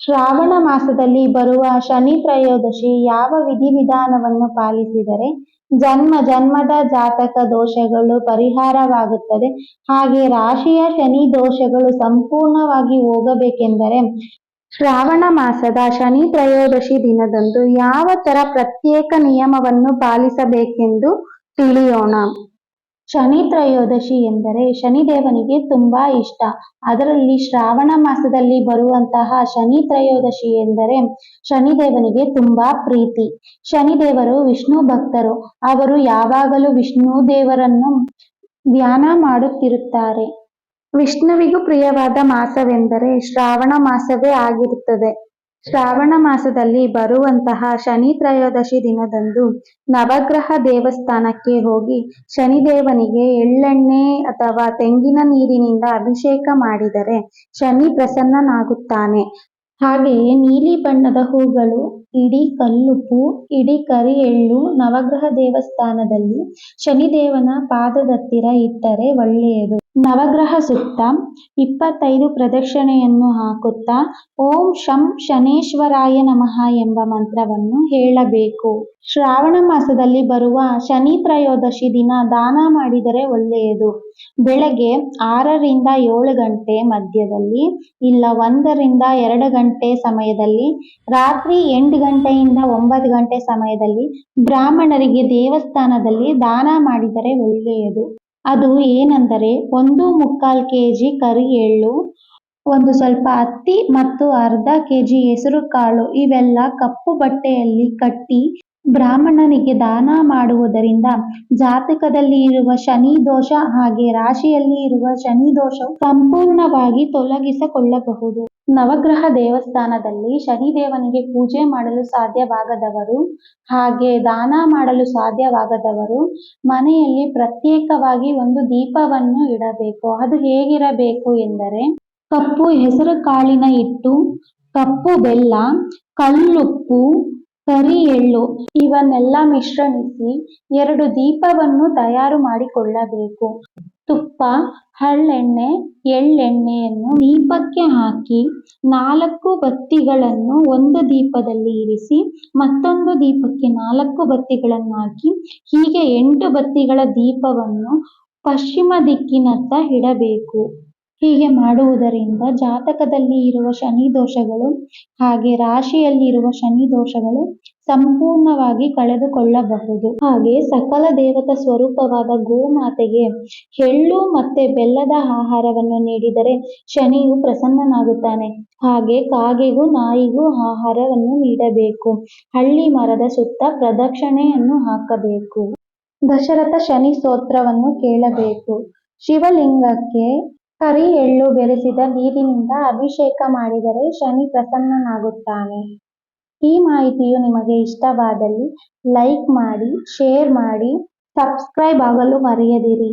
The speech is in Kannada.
ಶ್ರಾವಣ ಮಾಸದಲ್ಲಿ ಬರುವ ಶನಿ ತ್ರಯೋದಶಿ ಯಾವ ವಿಧಿವಿಧಾನವನ್ನು ಪಾಲಿಸಿದರೆ ಜನ್ಮ ಜನ್ಮದ ಜಾತಕ ದೋಷಗಳು ಪರಿಹಾರವಾಗುತ್ತದೆ, ಹಾಗೆ ರಾಶಿಯ ಶನಿ ದೋಷಗಳು ಸಂಪೂರ್ಣವಾಗಿ ಹೋಗಬೇಕೆಂದರೆ ಶ್ರಾವಣ ಮಾಸದ ಶನಿ ತ್ರಯೋದಶಿ ದಿನದಂದು ಯಾವ ತರ ಪ್ರತ್ಯೇಕ ನಿಯಮವನ್ನು ಪಾಲಿಸಬೇಕೆಂದು ತಿಳಿಯೋಣ. ಶನಿ ತ್ರಯೋದಶಿ ಎಂದರೆ ಶನಿದೇವನಿಗೆ ತುಂಬಾ ಇಷ್ಟ. ಅದರಲ್ಲಿ ಶ್ರಾವಣ ಮಾಸದಲ್ಲಿ ಬರುವಂತಹ ಶನಿ ತ್ರಯೋದಶಿ ಎಂದರೆ ಶನಿದೇವನಿಗೆ ತುಂಬಾ ಪ್ರೀತಿ. ಶನಿದೇವರು ವಿಷ್ಣು ಭಕ್ತರು. ಅವರು ಯಾವಾಗಲೂ ವಿಷ್ಣು ದೇವರನ್ನು ಧ್ಯಾನ ಮಾಡುತ್ತಿರುತ್ತಾರೆ. ವಿಷ್ಣುವಿಗೂ ಪ್ರಿಯವಾದ ಮಾಸವೆಂದರೆ ಶ್ರಾವಣ ಮಾಸವೇ ಆಗಿರುತ್ತದೆ. ಶ್ರಾವಣ ಮಾಸದಲ್ಲಿ ಬರುವಂತಹ ಶನಿ ತ್ರಯೋದಶಿ ದಿನದಂದು ನವಗ್ರಹ ದೇವಸ್ಥಾನಕ್ಕೆ ಹೋಗಿ ಶನಿದೇವನಿಗೆ ಎಳ್ಳೆಣ್ಣೆ ಅಥವಾ ತೆಂಗಿನ ನೀರಿನಿಂದ ಅಭಿಷೇಕ ಮಾಡಿದರೆ ಶನಿ ಪ್ರಸನ್ನನಾಗುತ್ತಾನೆ. ಹಾಗೆಯೇ ನೀಲಿ ಬಣ್ಣದ ಹೂಗಳು, ಇಡೀ ಕಲ್ಲುಪ್ಪು, ಇಡೀ ಕರಿ ಎಳ್ಳು ನವಗ್ರಹ ದೇವಸ್ಥಾನದಲ್ಲಿ ಶನಿದೇವನ ಪಾದದತ್ತಿರ ಇಟ್ಟರೆ ಒಳ್ಳೆಯದು. ನವಗ್ರಹ ಸುತ್ತ 25 ಪ್ರದಕ್ಷಿಣೆಯನ್ನು ಹಾಕುತ್ತಾ ಓಂ ಶಂ ಶನೇಶ್ವರಾಯ ನಮಃ ಎಂಬ ಮಂತ್ರವನ್ನು ಹೇಳಬೇಕು. ಶ್ರಾವಣ ಮಾಸದಲ್ಲಿ ಬರುವ ಶನಿ ತ್ರಯೋದಶಿ ದಿನ ದಾನ ಮಾಡಿದರೆ ಒಳ್ಳೆಯದು. ಬೆಳಗ್ಗೆ 6 ರಿಂದ 7 ಗಂಟೆ ಮಧ್ಯದಲ್ಲಿ, ಇಲ್ಲ 1 ರಿಂದ 2 ಗಂಟೆ ಸಮಯದಲ್ಲಿ, ರಾತ್ರಿ 8 ಗಂಟೆಯಿಂದ 9 ಗಂಟೆ ಸಮಯದಲ್ಲಿ ಬ್ರಾಹ್ಮಣರಿಗೆ ದೇವಸ್ಥಾನದಲ್ಲಿ ದಾನ ಮಾಡಿದರೆ ಒಳ್ಳೆಯದು. ಅದು ಏನೆಂದರೆ 1/4 kg ಕರಿ ಎಳ್ಳು, ಒಂದು ಸ್ವಲ್ಪ ಹತ್ತಿ ಮತ್ತು ಅರ್ಧ kg ಹೆಸರು ಕಾಳು ಇವೆಲ್ಲ ಕಪ್ಪು ಬಟ್ಟೆಯಲ್ಲಿ ಕಟ್ಟಿ ಬ್ರಾಹ್ಮಣನಿಗೆ ದಾನ ಮಾಡುವುದರಿಂದ ಜಾತಕದಲ್ಲಿ ಇರುವ ಶನಿ ದೋಷ ಹಾಗೆ ರಾಶಿಯಲ್ಲಿ ಇರುವ ಶನಿ ದೋಷವು ಸಂಪೂರ್ಣವಾಗಿ ತೊಲಗಿಸಿಕೊಳ್ಳಬಹುದು. ನವಗ್ರಹ ದೇವಸ್ಥಾನದಲ್ಲಿ ಶನಿದೇವನಿಗೆ ಪೂಜೆ ಮಾಡಲು ಸಾಧ್ಯವಾಗದವರು ಹಾಗೆ ದಾನ ಮಾಡಲು ಸಾಧ್ಯವಾಗದವರು ಮನೆಯಲ್ಲಿ ಪ್ರತ್ಯೇಕವಾಗಿ ಒಂದು ದೀಪವನ್ನು ಇಡಬೇಕು. ಅದು ಹೇಗಿರಬೇಕು ಎಂದರೆ ಕಪ್ಪು ಹೆಸರು ಕಾಳಿನ ಹಿಟ್ಟು, ಕಪ್ಪು ಬೆಲ್ಲ, ಕಲ್ಲುಪ್ಪು, ಕರಿ ಎಳ್ಳು ಇವನ್ನೆಲ್ಲ ಮಿಶ್ರಣಿಸಿ 2 ದೀಪವನ್ನು ತಯಾರು ಮಾಡಿಕೊಳ್ಳಬೇಕು. ತುಪ್ಪ, ಹರಳೆಣ್ಣೆ, ಎಳ್ಳೆಣ್ಣೆಯನ್ನು ದೀಪಕ್ಕೆ ಹಾಕಿ 4 ಬತ್ತಿಗಳನ್ನು ಒಂದು ದೀಪದಲ್ಲಿ ಇರಿಸಿ ಮತ್ತೊಂದು ದೀಪಕ್ಕೆ 4 ಬತ್ತಿಗಳನ್ನು ಹಾಕಿ ಹೀಗೆ 8 ಬತ್ತಿಗಳ ದೀಪವನ್ನು ಪಶ್ಚಿಮ ದಿಕ್ಕಿನತ್ತ ಇಡಬೇಕು. ಹೀಗೆ ಮಾಡುವುದರಿಂದ ಜಾತಕದಲ್ಲಿ ಇರುವ ಶನಿ ದೋಷಗಳು ಹಾಗೆ ರಾಶಿಯಲ್ಲಿ ಇರುವ ಶನಿ ದೋಷಗಳು ಸಂಪೂರ್ಣವಾಗಿ ಕಳೆದುಕೊಳ್ಳಬಹುದು. ಹಾಗೆ ಸಕಲ ದೇವತಾ ಸ್ವರೂಪವಾದ ಗೋಮಾತೆಗೆ ಎಳ್ಳು ಮತ್ತೆ ಬೆಲ್ಲದ ಆಹಾರವನ್ನು ನೀಡಿದರೆ ಶನಿಯು ಪ್ರಸನ್ನನಾಗುತ್ತಾನೆ. ಹಾಗೆ ಕಾಗೆಗೂ ನಾಯಿಗೂ ಆಹಾರವನ್ನು ನೀಡಬೇಕು. ಹಳ್ಳಿ ಮರದ ಸುತ್ತ ಪ್ರದಕ್ಷಿಣೆಯನ್ನು ಹಾಕಬೇಕು. ದಶರಥ ಶನಿ ಸ್ತೋತ್ರವನ್ನು ಕೇಳಬೇಕು. ಶಿವಲಿಂಗಕ್ಕೆ ಕರಿ ಎಳ್ಳು ಬೆರೆಸಿದ ನೀರಿನಿಂದ ಅಭಿಷೇಕ ಮಾಡಿದರೆ ಶನಿ ಪ್ರಸನ್ನನಾಗುತ್ತಾನೆ. ಈ ಮಾಹಿತಿಯು ನಿಮಗೆ ಇಷ್ಟವಾದಲ್ಲಿ ಲೈಕ್ ಮಾಡಿ, ಶೇರ್ ಮಾಡಿ, ಸಬ್ಸ್ಕ್ರೈಬ್ ಆಗಲು ಮರೆಯದಿರಿ.